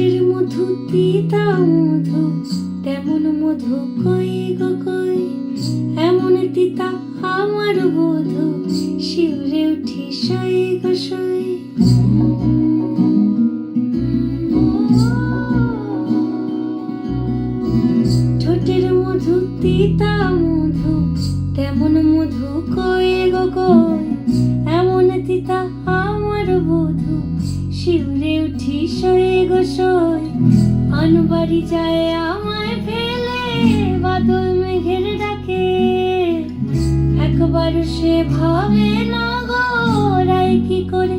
ঠোঁটের মধু তিতা মধু, তেমন মধু কই গো কই, এমন তিতা আমার বধূ, শিউরে উঠি সই গো সই। ঠোঁটের মধু তিতা মধু, তেমন মধু কই গো কই, এমন তিতা আমার বধূ, শিউরে উঠি সই গো সই। আনবাড়ি যায় আমায় ফেলে, বাদল মেঘের ডাকে, একবার সে ভাবে না গো রায় কি করে